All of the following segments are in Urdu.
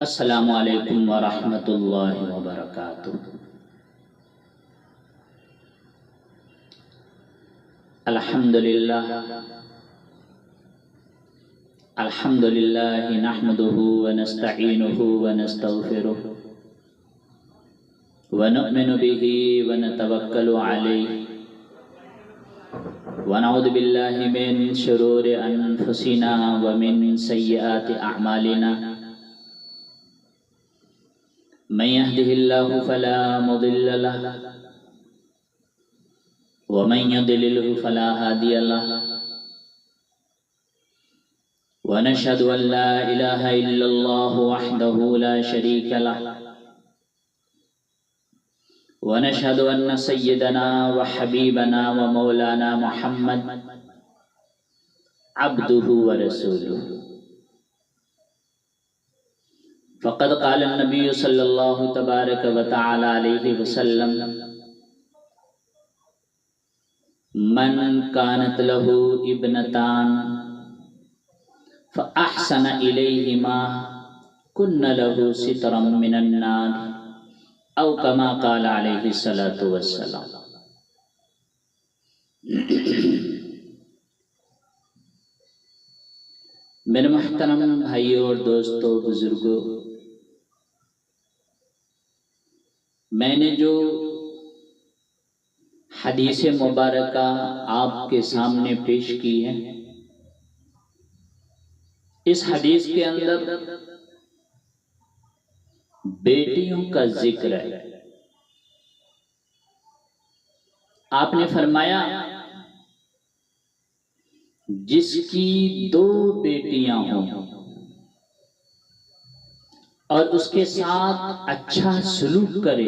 السلام علیکم ورحمۃ اللہ وبرکاتہ۔ الحمد للہ نحمده ونستعینه ونستغفره ونؤمن به ونتوکل علیہ ونعوذ باللہ من شرور انفسنا ومن سیئات اعمالنا، من يهده الله فلا مضل له ومن يضلل فلا هادي له، ونشهد أن لا إله إلا الله وحده لا شريك له، ونشهد أن سيدنا وحبيبنا ومولانا محمد عبده ورسوله، فقد قال النبي صلى الله تبارك وتعالى عليه وسلم: من كانت له ابنتان فأحسن إليهما كن له سترا من النار، أو كما قال عليه الصلاة والسلام۔ میرے محترم بھائیوں اور دوستوں، بزرگوں، میں نے جو حدیث مبارکہ آپ کے سامنے پیش کی ہے، اس حدیث کے اندر بیٹیوں کا ذکر ہے۔ آپ نے فرمایا جس کی دو بیٹیاں ہوں اور اس کے ساتھ اچھا سلوک کرے،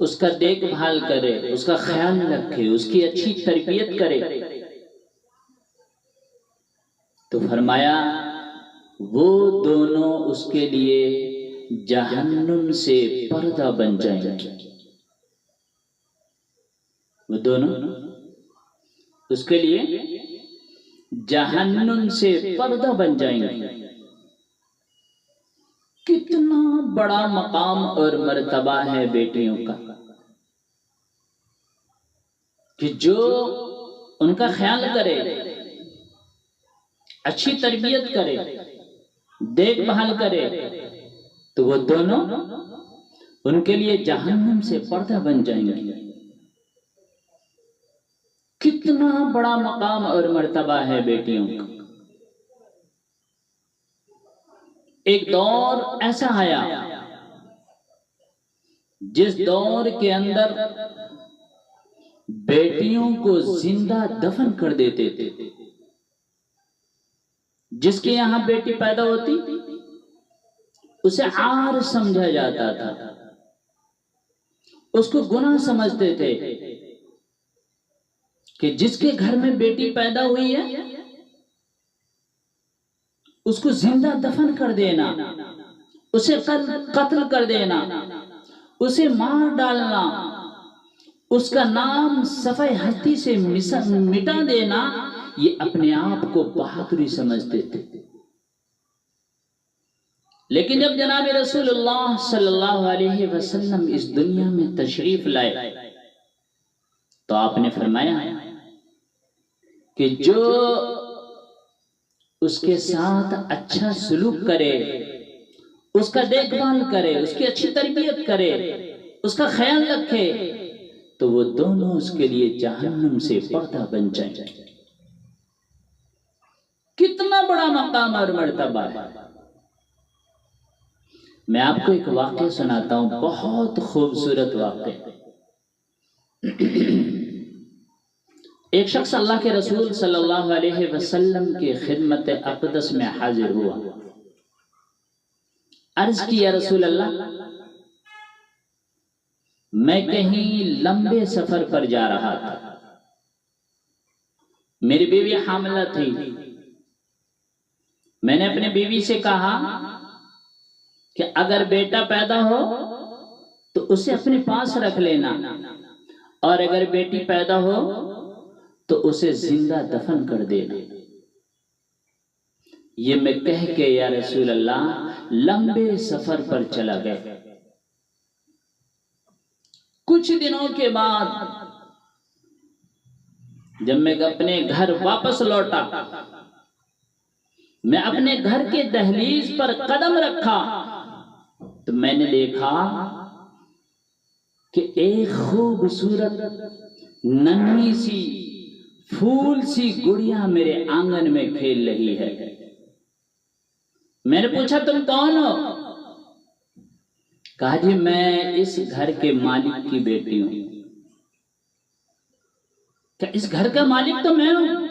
اس کا دیکھ بھال کرے، اس کا خیال رکھے، اس کی اچھی تربیت کرے، تو فرمایا وہ دونوں اس کے لیے جہنم سے پردہ بن جائیں گے۔ وہ دونوں اس کے لیے جہنم سے پردہ بن جائیں گے۔ کتنا بڑا مقام اور مرتبہ ہے بیٹیوں کا، کہ جو ان کا خیال کرے، اچھی تربیت کرے، دیکھ بھال کرے، تو وہ دونوں ان کے لیے جہنم سے پردہ بن جائیں گے۔ کتنا بڑا مقام اور مرتبہ ہے بیٹیوں کا۔ ایک دور ایسا آیا جس دور کے اندر بیٹیوں کو زندہ دفن کر دیتے تھے۔ جس کے یہاں بیٹی پیدا ہوتی اسے عار سمجھا جاتا تھا، اس کو گناہ سمجھتے تھے کہ جس کے گھر میں بیٹی پیدا ہوئی ہے اس کو زندہ دفن کر دینا، اسے قتل کر دینا، اسے مار ڈالنا، اس کا نام صفحہ ہستی سے مٹا دینا، یہ اپنے آپ کو بہادری سمجھتے تھے۔ لیکن جب جناب رسول اللہ صلی اللہ علیہ وسلم اس دنیا میں تشریف لائے تو آپ نے فرمایا کہ جو اس کے ساتھ اچھا سلوک کرے، اس کا دیکھ بھال کرے، اس کی اچھی تربیت کرے، اس کا خیال رکھے، تو وہ دونوں اس کے لیے جہنم سے پردہ بن جائیں گے۔ کتنا بڑا مقام اور مرتبہ ہے۔ میں آپ کو ایک واقعہ سناتا ہوں، بہت خوبصورت واقعہ۔ ایک شخص اللہ کے رسول صلی اللہ علیہ وسلم کی خدمت اقدس میں حاضر ہوا، عرض کی یا رسول اللہ، میں کہیں لمبے سفر پر جا رہا تھا، میری بیوی حاملہ تھی، میں نے اپنی بیوی سے کہا کہ اگر بیٹا پیدا ہو تو اسے اپنے پاس رکھ لینا، اور اگر بیٹی پیدا ہو تو اسے زندہ دفن کر دینا۔ یہ میں کہہ کے یا رسول اللہ لمبے سفر پر چلا گیا۔ کچھ دنوں کے بعد جب میں اپنے گھر واپس لوٹا، میں اپنے گھر کے دہلیز پر قدم رکھا تو میں نے دیکھا کہ ایک خوبصورت ننھی سی پھول سی گڑیا میرے آنگن میں کھیل رہی ہے۔ میں نے پوچھا تم کون ہو؟ کہا جی میں اس گھر کے مالک کی بیٹی ہوں۔ کہ اس گھر کا مالک تو میں ہوں؟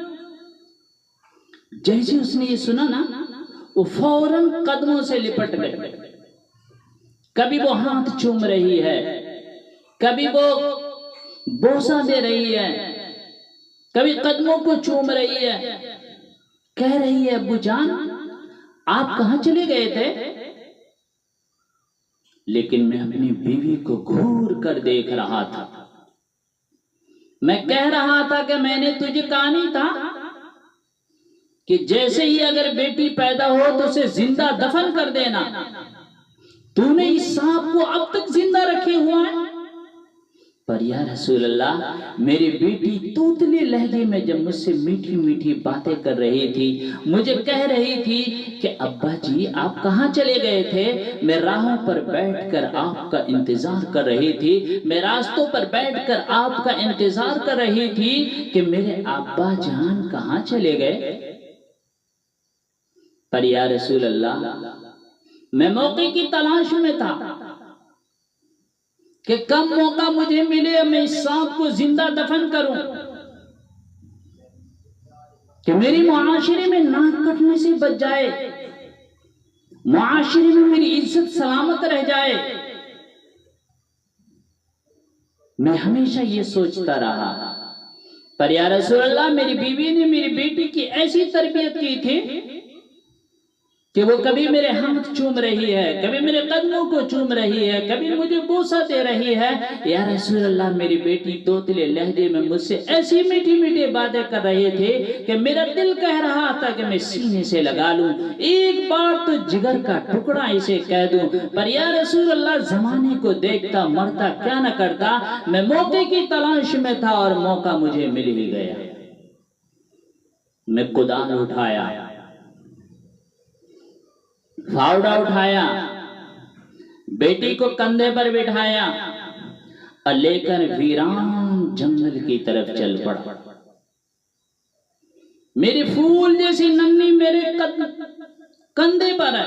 جیسے اس نے یہ سنا نا، وہ فوراً قدموں سے لپٹ گئے۔ کبھی وہ ہاتھ چوم رہی ہے، کبھی وہ بوسہ دے رہی ہے، کبھی قدموں کو چوم رہی ہے، کہہ رہی ہے ابو جان آپ کہاں چلے گئے تھے؟ لیکن میں اپنی بیوی کو گھور کر دیکھ رہا تھا۔ میں کہہ رہا تھا کہ میں نے تجھے کہا نہیں تھا کہ جیسے ہی اگر بیٹی پیدا ہو تو اسے زندہ دفن کر دینا؟ تو نے اس سانپ کو اب تک زندہ رکھے ہوا ہے۔ پر یا رسول اللہ میری بیٹی توتلے لہجے میں جب مجھ سے میٹھی میٹھی باتیں کر رہی تھی، مجھے کہہ رہی تھی کہ ابا جی آپ کہاں چلے گئے تھے؟ میں راہوں پر بیٹھ کر آپ کا انتظار کر رہی تھی، میں راستوں پر بیٹھ کر آپ کا انتظار کر رہی تھی کہ میرے ابا جان کہاں چلے گئے؟ پر یا رسول اللہ میں موقع کی تلاش میں تھا کہ کم موقع مجھے ملے میں اس سانپ کو زندہ دفن کروں، کہ میری معاشرے میں ناک کٹنے سے بچ جائے، معاشرے میں میری عزت سلامت رہ جائے۔ میں ہمیشہ یہ سوچتا رہا۔ پر یا رسول اللہ میری بیوی نے میری بیٹی کی ایسی تربیت کی تھی کہ وہ کبھی میرے ہاتھ چوم رہی ہے، کبھی میرے قدموں کو چوم رہی ہے، کبھی مجھے بوسہ دے رہی ہے۔ یا رسول اللہ میری بیٹی توتلے لہجے میں مجھ سے ایسی میٹھی میٹھی باتیں کر رہے تھے کہ میرا دل کہہ رہا تھا کہ میں سینے سے لگا لوں، ایک بار تو جگر کا ٹکڑا اسے کہہ دوں۔ پر یا رسول اللہ زمانے کو دیکھتا مرتا کیا نہ کرتا، میں موقع کی تلاش میں تھا اور موقع مجھے مل ہی گیا۔ میں کدال اٹھایا، فاوڑا اٹھایا، بیٹی کو کندھے پر بٹھایا اور لے کر ویران جنگل کی طرف چل پڑا۔ میری پھول جیسی ننھی میرے کندھے پر ہے،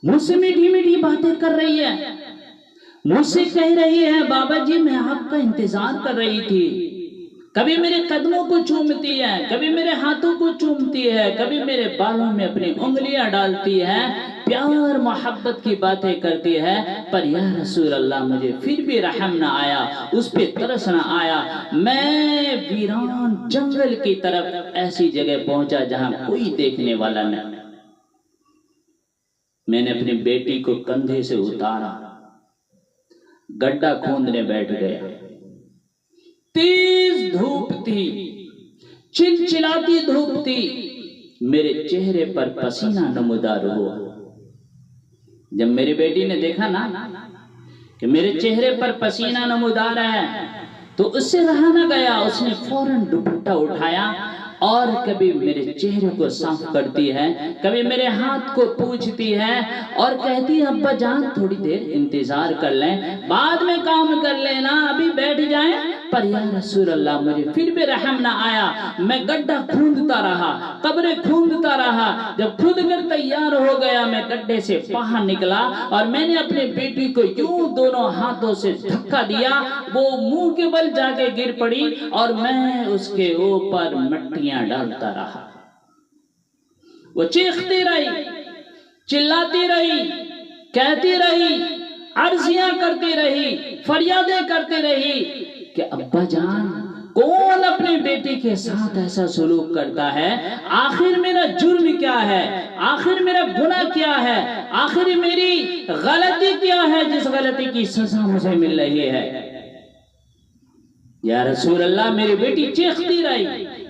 مجھ سے میٹھی میٹھی باتیں کر رہی ہے، مجھ سے کہہ رہی ہے بابا جی میں آپ کا انتظار کر رہی تھی۔ کبھی میرے قدموں کو چومتی ہے، کبھی میرے ہاتھوں کو چومتی ہے، کبھی میرے بالوں میں اپنی انگلیاں ڈالتی ہے، پیار محبت کی باتیں کرتی ہے۔ پر یا رسول اللہ مجھے پھر بھی رحم نہ آیا، اس پہ ترس نہ آیا۔ میں ویران جنگل کی طرف ایسی جگہ پہنچا جہاں کوئی دیکھنے والا نہیں۔ میں نے اپنی بیٹی کو کندھے سے اتارا، گڈھا کھودنے بیٹھ گیا۔ تیز دھوپ تھی، چلچلاتی دھوپ تھی، میرے چہرے پر پسینہ نمودار ہوا۔ جب میری بیٹی نے دیکھا نا کہ میرے چہرے پر پسینہ نمودار ہے تو اس سے رہا نہ گیا، اس نے فوراً دوپٹہ اٹھایا اور کبھی میرے چہرے کو صاف کرتی ہے، کبھی میرے ہاتھ کو پوچھتی ہے اور کہتی ہے ابا جان تھوڑی دیر انتظار کر لیں، بعد میں کام کر لینا، ابھی بیٹھ جائیں۔ پر یا رسول اللہ مجھے پھر بھی رحم نہ آیا، میں گڈھا کھودتا رہا، قبریں کھودتا رہا۔ جب کھود کر تیار ہو گیا میں گڈھے سے باہر نکلا اور میں نے اپنے بیٹی کو یوں دونوں ہاتھوں سے دھکا دیا، وہ منہ کے بل جا کے گر پڑی اور میں اس کے اوپر مٹیاں ڈالتا رہا۔ وہ چیختی رہی، چلاتی رہی، کہتی رہی، عرضیاں کرتی رہی، فریادیں کرتی رہی کہ ابا جان کون اپنی بیٹی کے ساتھ ایسا سلوک کرتا ہے؟ آخر میرا جرم کیا ہے؟ آخر میرا گناہ کیا ہے؟ آخر میری غلطی کیا ہے جس غلطی کی سزا مجھے مل رہی ہے؟ یا رسول اللہ میری بیٹی چیختی رہی،